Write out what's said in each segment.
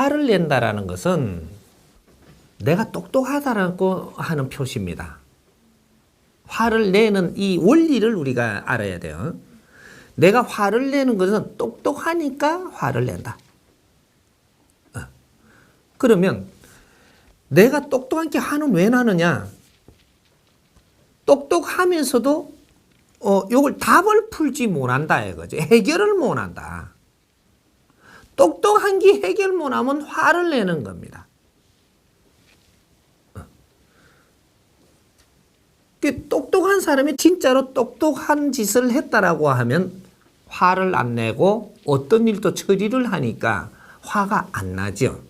화를 낸다라는 것은 내가 똑똑하다라고 하는 표시입니다. 화를 내는 이 원리를 우리가 알아야 돼요. 내가 화를 내는 것은 똑똑하니까 화를 낸다. 그러면 내가 똑똑한 게 화는 왜 나느냐? 똑똑하면서도 요걸 답을 풀지 못한다 이거죠. 해결을 못한다. 똑똑한 게 해결 못하면 화를 내는 겁니다. 똑똑한 사람이 진짜로 똑똑한 짓을 했다라고 하면 화를 안 내고 어떤 일도 처리를 하니까 화가 안 나죠.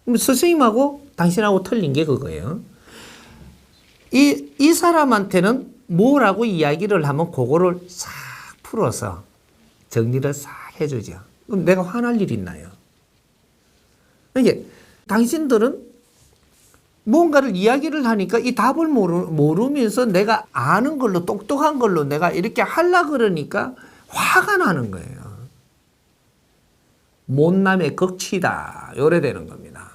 선생님하고 당신하고 틀린 게 그거예요. 이 사람한테는 뭐라고 이야기를 하면 그거를 싹 풀어서 정리를 싹 해주죠. 그럼 내가 화날 일 있나요? 이게 당신들은 뭔가를 이야기를 하니까 이 답을 모르면서 내가 아는 걸로 똑똑한 걸로 내가 이렇게 하려고 그러니까 화가 나는 거예요. 못남의 극치다. 요래 되는 겁니다.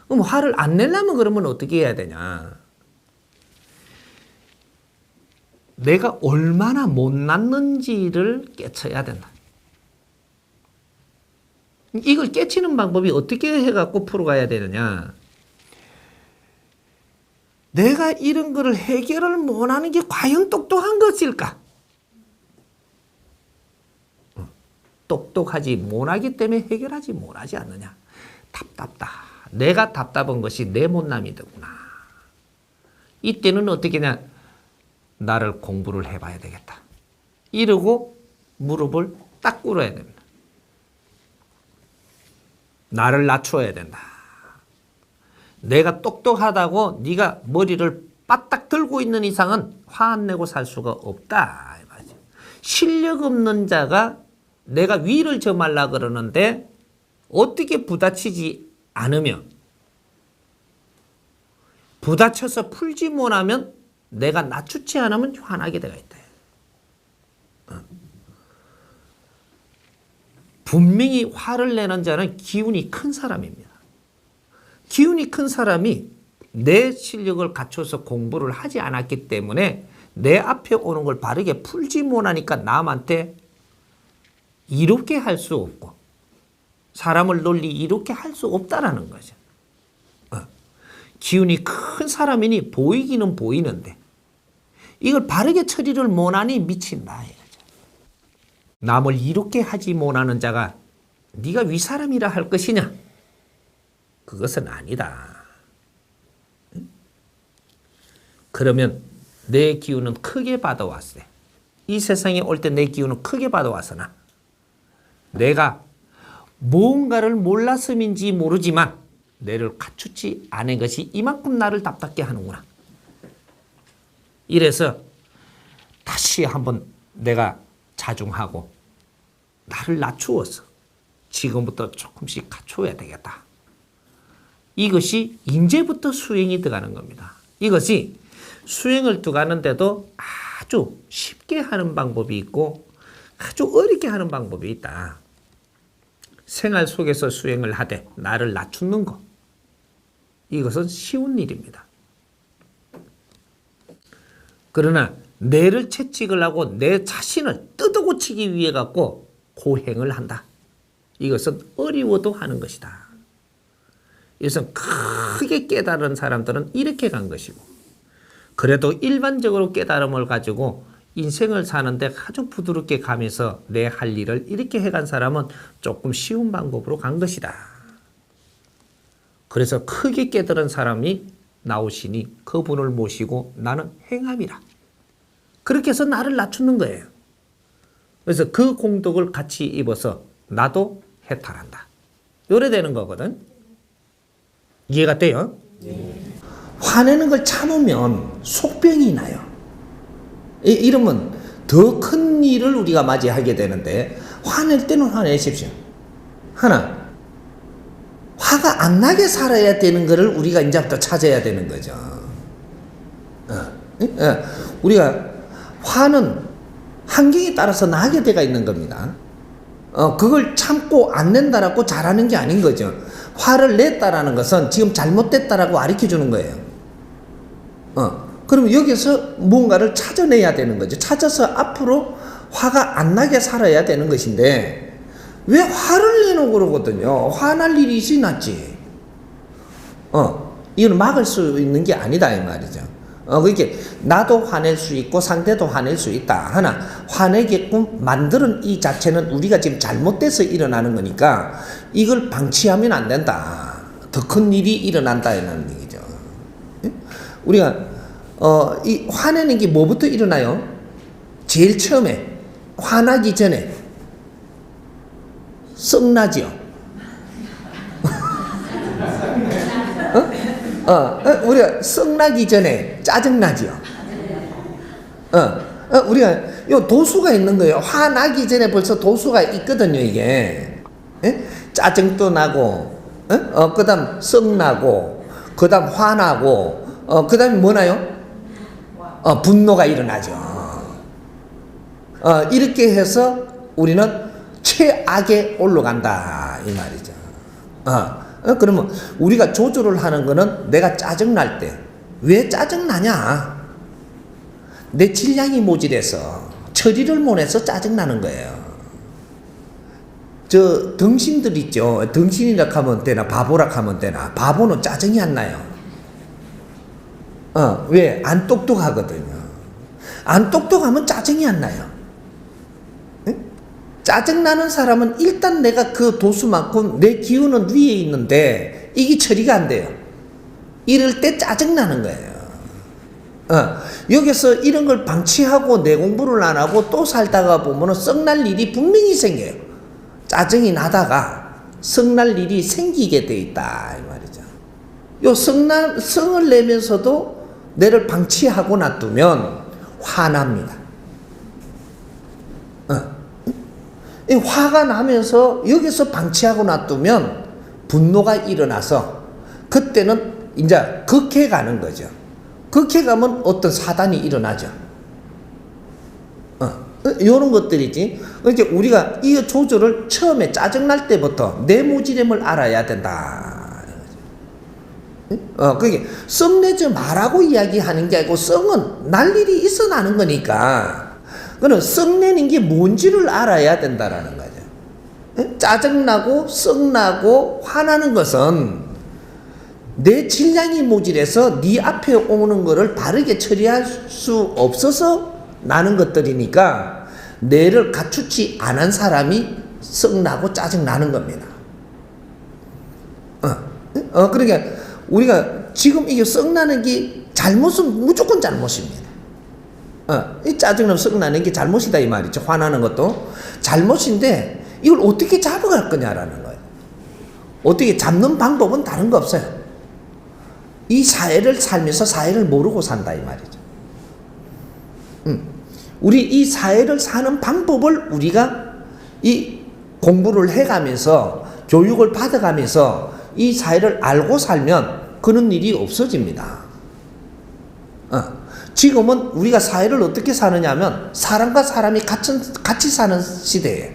그럼 화를 안 내려면 그러면 어떻게 해야 되냐? 내가 얼마나 못났는지를 깨쳐야 된다. 이걸 깨치는 방법이 어떻게 해갖고 풀어가야 되느냐? 내가 이런 거를 해결을 못하는 게 과연 똑똑한 것일까? 똑똑하지 못하기 때문에 해결하지 못하지 않느냐? 답답다. 내가 답답한 것이 내 못남이더구나. 이때는 어떻게 하냐? 나를 공부를 해봐야 되겠다. 이러고 무릎을 딱 꿇어야 됩니다. 나를 낮춰야 된다. 내가 똑똑하다고 네가 머리를 바짝 들고 있는 이상은 화 안 내고 살 수가 없다. 실력 없는 자가 내가 위를 점하려고 그러는데 어떻게 부딪히지 않으며 부딪혀서 풀지 못하면 내가 낮추지 않으면 화나게 되어 있다. 분명히 화를 내는 자는 기운이 큰 사람입니다. 기운이 큰 사람이 내 실력을 갖춰서 공부를 하지 않았기 때문에 내 앞에 오는 걸 바르게 풀지 못하니까 남한테 이롭게 할 수 없고 사람을 널리 이롭게 할 수 없다라는 거죠. 기운이 큰 사람이니 보이기는 보이는데 이걸 바르게 처리를 못하니 미친다 이거죠. 남을 이롭게 하지 못하는 자가 네가 윗사람이라 할 것이냐? 그것은 아니다. 그러면 내 기운은 크게 받아왔어요. 이 세상에 올 때 내 기운은 크게 받아왔으나 내가 무언가를 몰랐음인지 모르지만 내를 갖추지 않은 것이 이만큼 나를 답답게 하는구나. 이래서 다시 한번 내가 자중하고 나를 낮추어서 지금부터 조금씩 갖춰야 되겠다. 이것이 이제부터 수행이 들어가는 겁니다. 이것이 수행을 들어가는데도 아주 쉽게 하는 방법이 있고 아주 어렵게 하는 방법이 있다. 생활 속에서 수행을 하되 나를 낮추는 것. 이것은 쉬운 일입니다. 그러나 뇌를 채찍을 하고 내 자신을 뜯어고치기 위해 갖고 고행을 한다. 이것은 어려워도 하는 것이다. 그래서 크게 깨달은 사람들은 이렇게 간 것이고 그래도 일반적으로 깨달음을 가지고 인생을 사는데 아주 부드럽게 가면서 내 할 일을 이렇게 해간 사람은 조금 쉬운 방법으로 간 것이다. 그래서 크게 깨달은 사람이 나오시니 그분을 모시고 나는 행함이라. 그렇게 해서 나를 낮추는 거예요. 그래서 그 공덕을 같이 입어서 나도 해탈한다. 요래 되는 거거든. 이해가 돼요? 화내는 걸 참으면 속병이 나요. 이러면 더 큰 일을 우리가 맞이하게 되는데 화낼 때는 화내십시오. 하나, 화가 안 나게 살아야 되는 것을 우리가 이제부터 찾아야 되는 거죠. 우리가 화는 환경에 따라서 나게 되어 있는 겁니다. 그걸 참고 안 낸다라고 잘하는 게 아닌 거죠. 화를 냈다라는 것은 지금 잘못됐다라고 가르쳐 주는 거예요. 그럼 여기서 무언가를 찾아내야 되는 거죠. 찾아서 앞으로 화가 안 나게 살아야 되는 것인데, 왜 화를 내놓고 그러거든요. 화날 일이 있어야지. 이건 막을 수 있는 게 아니다, 이 말이죠. 그렇게 나도 화낼 수 있고 상대도 화낼 수 있다. 하나, 화내게끔 만드는 이 자체는 우리가 지금 잘못돼서 일어나는 거니까 이걸 방치하면 안 된다. 더 큰 일이 일어난다는 얘기죠. 우리가 이 화내는 게 뭐부터 일어나요? 제일 처음에 화나기 전에 썩나지요. 우리가 썩나기 전에 짜증나지요. 우리가 요 도수가 있는 거예요. 화나기 전에 벌써 도수가 있거든요, 이게. 짜증도 나고, 그 다음 썩나고, 그 다음 화나고, 그 다음에 뭐나요? 분노가 일어나죠. 이렇게 해서 우리는 최악에 올라간다, 이 말이죠. 그러면 우리가 조절을 하는 거는 내가 짜증날 때, 왜 짜증나냐? 내 질량이 모질해서, 처리를 못해서 짜증나는 거예요. 저 덩신들 있죠. 덩신이라 하면 되나, 바보라 하면 되나. 바보는 짜증이 안 나요. 왜? 안 똑똑하거든요. 안 똑똑하면 짜증이 안 나요. 짜증나는 사람은 일단 내가 그 도수만큼 내 기운은 위에 있는데 이게 처리가 안 돼요. 이럴 때 짜증나는 거예요. 여기서 이런 걸 방치하고 내 공부를 안 하고 또 살다가 보면 썩날 일이 분명히 생겨요. 짜증이 나다가 썩날 일이 생기게 돼 있다, 이 말이죠. 요 성을 내면서도 내를 방치하고 놔두면 화납니다. 화가 나면서 여기서 방치하고 놔두면 분노가 일어나서 그때는 이제 극해 가는 거죠. 극해 가면 어떤 사단이 일어나죠. 이런 것들이지. 그러니까 우리가 이 조절을 처음에 짜증날 때부터 내 모질임을 알아야 된다. 그게 썩내지 말라고 이야기하는 게 아니고 썩은 날 일이 있어 나는 거니까 그는 썩내는 게 뭔지를 알아야 된다라는 거죠. 짜증나고 썩나고 화나는 것은 내 질량이 모질해서 네 앞에 오는 거를 바르게 처리할 수 없어서 나는 것들이니까 뇌를 갖추지 않은 사람이 썩나고 짜증나는 겁니다. 그러니까 우리가 지금 이게 썩나는 게 잘못은 무조건 잘못입니다. 이 짜증나면 썩나는 게 잘못이다 이 말이죠. 화나는 것도 잘못인데 이걸 어떻게 잡아갈 거냐라는 거예요. 어떻게 잡는 방법은 다른 거 없어요. 이 사회를 살면서 사회를 모르고 산다 이 말이죠. 우리 이 사회를 사는 방법을 우리가 이 공부를 해가면서 교육을 받아가면서 이 사회를 알고 살면 그런 일이 없어집니다. 지금은 우리가 사회를 어떻게 사느냐 하면 사람과 사람이 같이 사는 시대예요.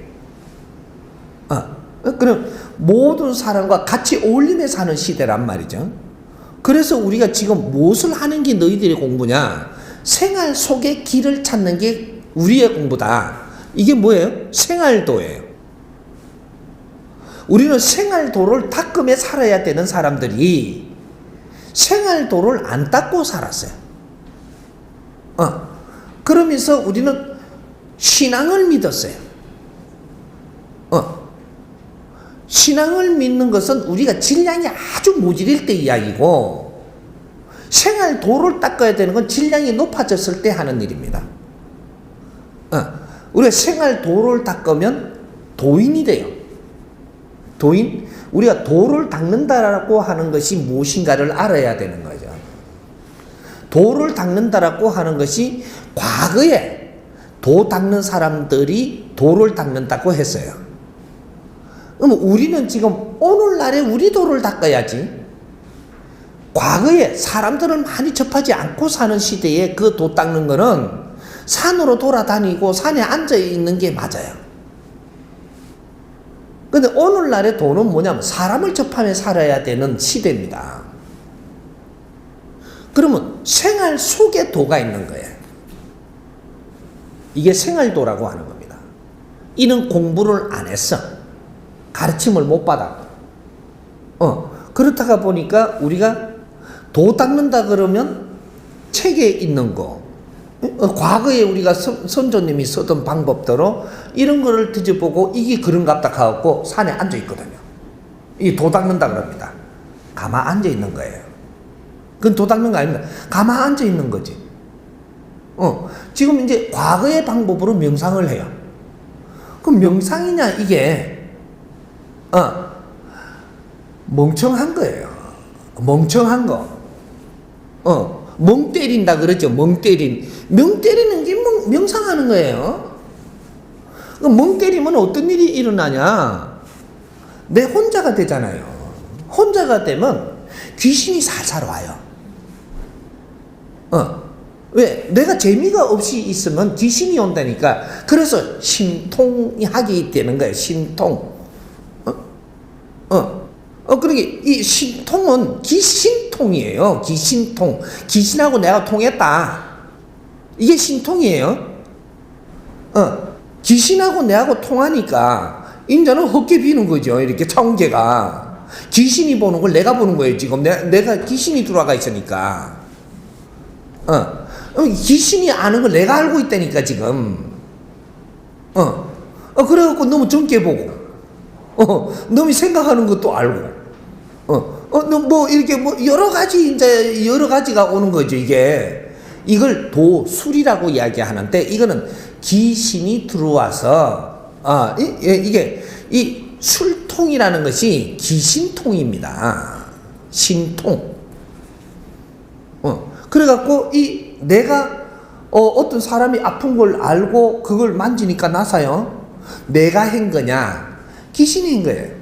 그럼 모든 사람과 같이 어울리며 사는 시대란 말이죠. 그래서 우리가 지금 무엇을 하는 게 너희들의 공부냐? 생활 속의 길을 찾는 게 우리의 공부다. 이게 뭐예요? 생활도예요. 우리는 생활도를 닦으며 살아야 되는 사람들이 생활도를 안 닦고 살았어요. 그러면서 우리는 신앙을 믿었어요. 신앙을 믿는 것은 우리가 질량이 아주 모질일 때 이야기고 생활도를 닦아야 되는 건 질량이 높아졌을 때 하는 일입니다. 우리가 생활도를 닦으면 도인이 돼요. 도인? 우리가 도를 닦는다라고 하는 것이 무엇인가를 알아야 되는 거죠. 도를 닦는다라고 하는 것이 과거에 도 닦는 사람들이 도를 닦는다고 했어요. 그럼 우리는 지금 오늘날에 우리 도를 닦아야지. 과거에 사람들을 많이 접하지 않고 사는 시대에 그 도 닦는 거는 산으로 돌아다니고 산에 앉아 있는 게 맞아요. 근데 오늘날의 도는 뭐냐면 사람을 접하며 살아야 되는 시대입니다. 그러면 생활 속에 도가 있는 거예요. 이게 생활도라고 하는 겁니다. 이는 공부를 안 했어. 가르침을 못 받았고. 그렇다가 보니까 우리가 도 닦는다 그러면 책에 있는 거, 과거에 우리가 선조님이 쓰던 방법대로 이런 거를 뒤져보고 이게 그런갑다 하고 산에 앉아 있거든요. 이 도 닦는다 그럽니다. 가만 앉아 있는 거예요. 그건 도 닦는 거 아닙니다. 가만 앉아 있는 거지. 지금 이제 과거의 방법으로 명상을 해요. 그럼 명상이냐 이게 멍청한 거예요. 멍청한 거. 멍 때린다 그러죠. 멍 때리는 게 명상하는 거예요. 멍 때리면 어떤 일이 일어나냐? 내 혼자가 되잖아요. 혼자가 되면 귀신이 살살 와요. 왜? 내가 재미가 없이 있으면 귀신이 온다니까. 그래서 신통하게 되는 거예요. 신통. 그러니까 이 신통은 기신통이에요. 기신통. 귀신하고 내가 통했다. 이게 신통이에요. 귀신하고 내하고 통하니까 인자는 헛개 비는 거죠. 이렇게 청개가. 귀신이 보는 걸 내가 보는 거예요. 지금 내가 귀신이 들어가 있으니까. 귀신이 아는 걸 내가 알고 있다니까 지금. 그래갖고 너무 적게 보고, 너무 생각하는 것도 알고, 뭐 이렇게 뭐 여러 가지가 오는 거죠. 이걸 도술이라고 이야기하는데 이거는 귀신이 들어와서 이게 이 술통이라는 것이 귀신통입니다. 신통. 그래갖고 내가 어떤 사람이 아픈 걸 알고 그걸 만지니까 나서요. 내가 한 거냐? 귀신이 한 거예요.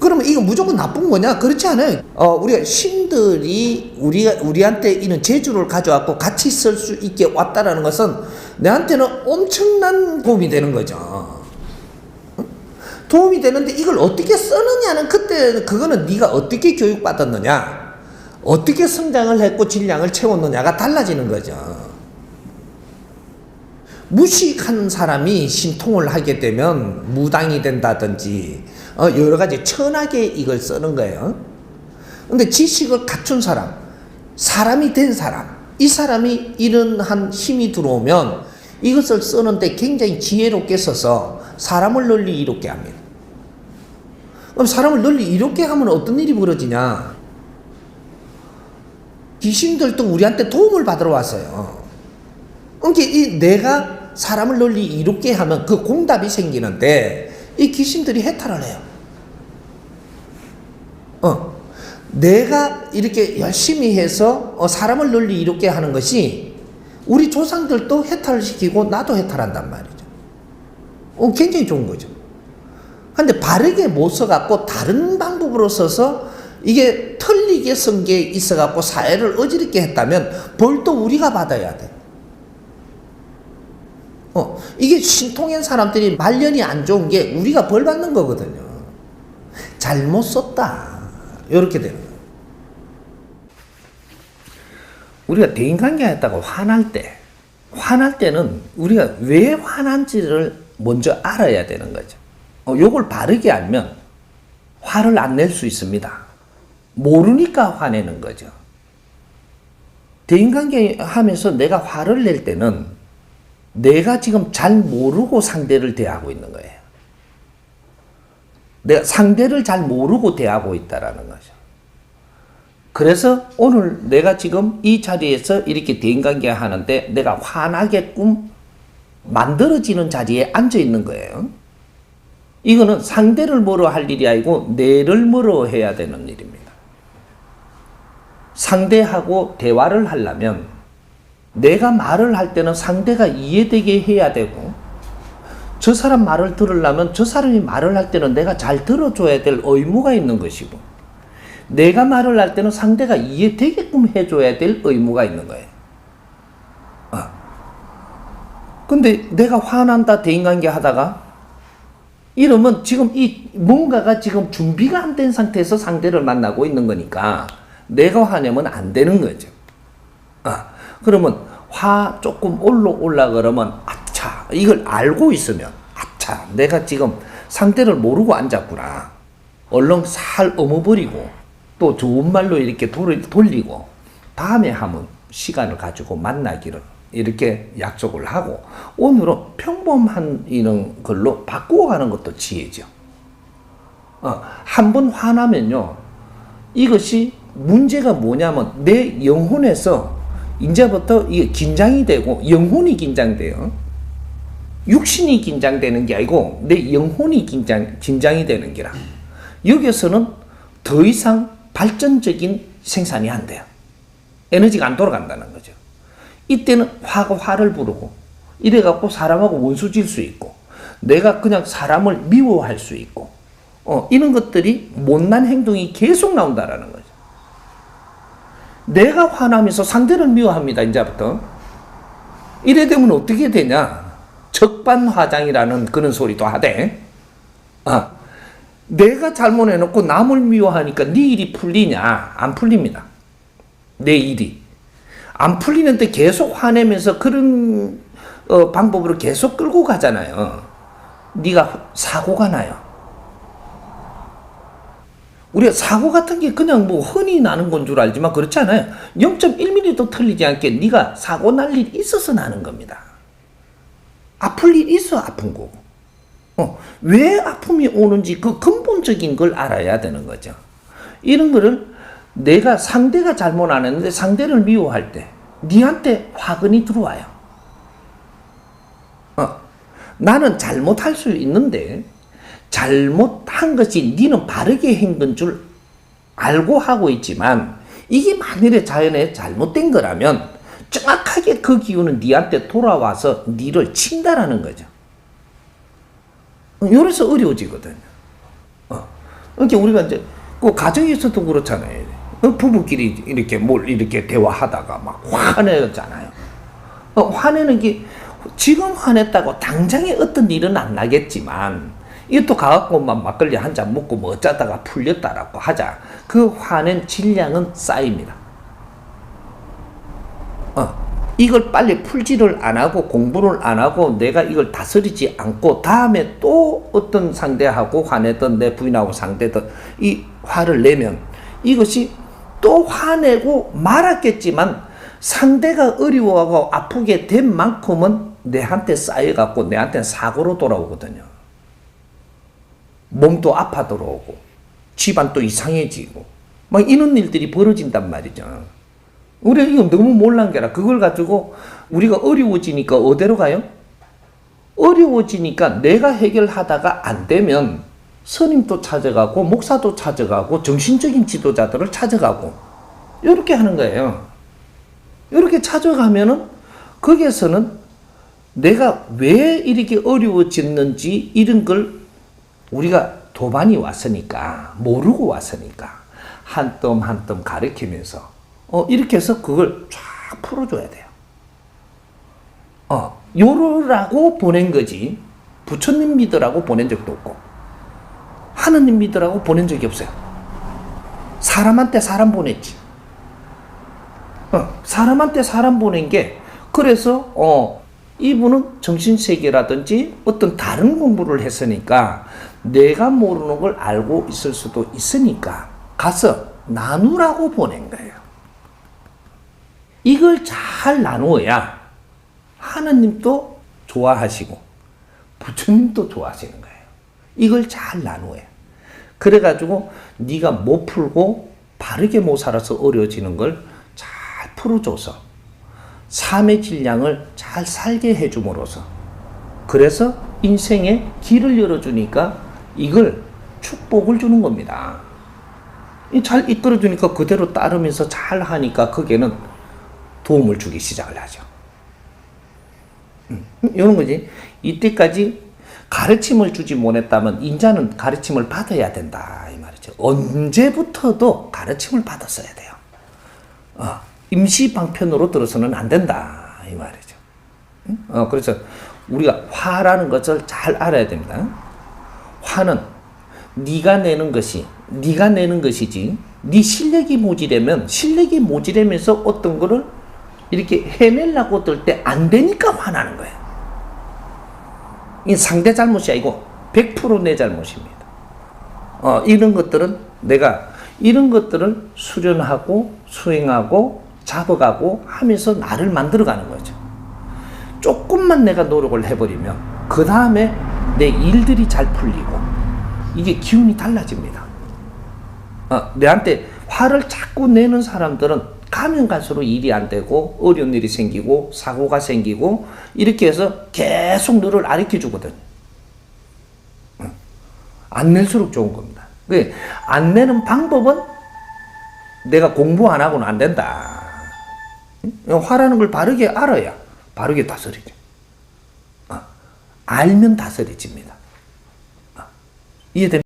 그러면 이거 무조건 나쁜 거냐? 그렇지 않아요. 우리가 신들이 우리한테 이런 재주를 가져왔고 같이 쓸 수 있게 왔다라는 것은 내한테는 엄청난 도움이 되는 거죠. 도움이 되는데 이걸 어떻게 쓰느냐는 그거는 네가 어떻게 교육받았느냐, 어떻게 성장을 했고 질량을 채웠느냐가 달라지는 거죠. 무식한 사람이 신통을 하게 되면 무당이 된다든지 여러 가지 천하게 이걸 쓰는 거예요. 근데 지식을 갖춘 사람, 사람이 된 사람, 이 사람이 이런 한 힘이 들어오면 이것을 쓰는데 굉장히 지혜롭게 써서 사람을 널리 이롭게 합니다. 그럼 사람을 널리 이롭게 하면 어떤 일이 벌어지냐? 귀신들도 우리한테 도움을 받으러 왔어요. 그러니까 내가 사람을 널리 이롭게 하면 그 공답이 생기는데 이 귀신들이 해탈을 해요. 내가 이렇게 열심히 해서 사람을 널리 이롭게 하는 것이 우리 조상들도 해탈을 시키고 나도 해탈한단 말이죠. 굉장히 좋은 거죠. 근데 바르게 못 써갖고 다른 방법으로 써서 이게 틀리게 쓴 게 있어갖고 사회를 어지럽게 했다면 벌도 우리가 받아야 돼. 이게 신통한 사람들이 말년이 안 좋은 게 우리가 벌 받는 거거든요. 잘못 썼다. 이렇게 되는 거예요. 우리가 대인관계 했다가 화날 때는 우리가 왜 화난지를 먼저 알아야 되는 거죠. 요걸 바르게 알면 화를 안 낼 수 있습니다. 모르니까 화내는 거죠. 대인관계 하면서 내가 화를 낼 때는 내가 지금 잘 모르고 상대를 대하고 있는 거예요. 내가 상대를 잘 모르고 대하고 있다라는 거죠. 그래서 오늘 내가 지금 이 자리에서 이렇게 대인관계 하는데 내가 화나게끔 만들어지는 자리에 앉아 있는 거예요. 이거는 상대를 뭐로 할 일이 아니고 내를 뭐로 해야 되는 일입니다. 상대하고 대화를 하려면 내가 말을 할 때는 상대가 이해되게 해야 되고, 저 사람 말을 들으려면 저 사람이 말을 할 때는 내가 잘 들어줘야 될 의무가 있는 것이고, 내가 말을 할 때는 상대가 이해되게끔 해줘야 될 의무가 있는 거예요. 근데 내가 화난다 대인관계 하다가 이러면 지금 이 뭔가가 지금 준비가 안 된 상태에서 상대를 만나고 있는 거니까 내가 화내면 안 되는 거죠. 그러면 화 조금 올라 그러면 아차, 이걸 알고 있으면 아차, 내가 지금 상대를 모르고 앉았구나. 얼른 살 어머버리고 또 좋은 말로 이렇게 돌리고 다음에 한번 시간을 가지고 만나기를 이렇게 약속을 하고 오늘은 평범한 이런 걸로 바꾸어 가는 것도 지혜죠. 한 번 화나면요, 이것이 문제가 뭐냐면 내 영혼에서 이제부터 이게 긴장이 되고 영혼이 긴장돼요. 육신이 긴장되는 게 아니고 내 영혼이 긴장이 되는 게라. 여기서는 더 이상 발전적인 생산이 안 돼요. 에너지가 안 돌아간다는 거죠. 이때는 화가 화를 부르고 이래갖고 사람하고 원수질 수 있고 내가 그냥 사람을 미워할 수 있고 이런 것들이 못난 행동이 계속 나온다라는 거죠. 내가 화나면서 상대를 미워합니다. 이제부터. 이래 되면 어떻게 되냐. 적반화장이라는 그런 소리도 하대. 내가 잘못해놓고 남을 미워하니까 네 일이 풀리냐? 안 풀립니다. 내 일이. 안 풀리는데 계속 화내면서 그런 방법으로 계속 끌고 가잖아요. 네가 사고가 나요. 우리가 사고 같은 게 그냥 뭐 흔히 나는 건 줄 알지만 그렇지 않아요. 0.1mm도 틀리지 않게 네가 사고 날 일이 있어서 나는 겁니다. 아플 일이 있어 아픈 거고. 왜 아픔이 오는지 그 근본적인 걸 알아야 되는 거죠. 이런 거를 내가 상대가 잘못 안 했는데 상대를 미워할 때 니한테 화근이 들어와요. 나는 잘못할 수 있는데 잘못한 것이 니는 바르게 한 건 줄 알고 하고 있지만 이게 만일에 자연에 잘못된 거라면 정확하게 그 기운은 니한테 돌아와서 니를 친다라는 거죠. 이래서 어려워지거든요. 그러니까 우리가 이제 그 가정에서도 그렇잖아요. 부부끼리 이렇게 이렇게 대화하다가 막 화내잖아요. 화내는 게 지금 화냈다고 당장에 어떤 일은 안 나겠지만 이것도 가갖고 막걸리 한 잔 먹고 뭐 어쩌다가 풀렸다라고 하자. 그 화낸 질량은 쌓입니다. 이걸 빨리 풀지를 안 하고 공부를 안 하고 내가 이걸 다스리지 않고 다음에 또 어떤 상대하고 화내든 내 부인하고 상대든 이 화를 내면 이것이 또 화내고 말았겠지만 상대가 어려워하고 아프게 된 만큼은 내한테 쌓여갖고 내한테 사고로 돌아오거든요. 몸도 아파 들어오고 집안도 이상해지고 막 이런 일들이 벌어진단 말이죠. 우리가 이거 너무 몰란 게라 그걸 가지고 우리가 어려워지니까 어디로 가요? 어려워지니까 내가 해결하다가 안 되면 스님도 찾아가고 목사도 찾아가고 정신적인 지도자들을 찾아가고 이렇게 하는 거예요. 이렇게 찾아가면은 거기에서는 내가 왜 이렇게 어려워졌는지 이런 걸 우리가 도반이 왔으니까 모르고 왔으니까 한 뼘 한 뼘 가르치면서 이렇게 해서 그걸 쫙 풀어줘야 돼요. 요러라고 보낸 거지 부처님 믿으라고 보낸 적도 없고 하느님 믿으라고 보낸 적이 없어요. 사람한테 사람 보냈지. 사람한테 사람 보낸 게 그래서 이분은 정신세계라든지 어떤 다른 공부를 했으니까 내가 모르는 걸 알고 있을 수도 있으니까 가서 나누라고 보낸 거예요. 이걸 잘 나누어야 하느님도 좋아하시고 부처님도 좋아하시는 거예요. 이걸 잘 나누어야. 그래가지고 네가 못 풀고 바르게 못 살아서 어려워지는 걸 잘 풀어줘서 삶의 질량을 잘 살게 해줌으로써 그래서 인생에 길을 열어주니까 이걸 축복을 주는 겁니다. 잘 이끌어주니까 그대로 따르면서 잘 하니까 거기에는 도움을 주기 시작을 하죠. 이런 거지. 이때까지 가르침을 주지 못했다면 인자는 가르침을 받아야 된다 이 말이죠. 언제부터도 가르침을 받았어야 돼요. 임시 방편으로 들어서는 안 된다 이 말이죠. 그래서 우리가 화라는 것을 잘 알아야 됩니다. 화는 네가 내는 것이지. 네 실력이 모자라면서 어떤 거를 이렇게 해내려고 들 때 안 되니까 화나는 거예요. 이 상대 잘못이 아니고 100% 내 잘못입니다. 이런 것들은 내가 이런 것들을 수련하고 수행하고 잡아가고 하면서 나를 만들어가는 거죠. 조금만 내가 노력을 해버리면 그 다음에 내 일들이 잘 풀리고 이게 기운이 달라집니다. 내한테 화를 자꾸 내는 사람들은 가면 갈수록 일이 안 되고 어려운 일이 생기고 사고가 생기고 이렇게 해서 계속 너를 가르쳐 주거든. 안 낼수록 좋은 겁니다. 안 내는 방법은 내가 공부 안 하고는 안 된다. 화라는 걸 바르게 알아야 바르게 다스리죠. 알면 다스려집니다. 이해됩니까?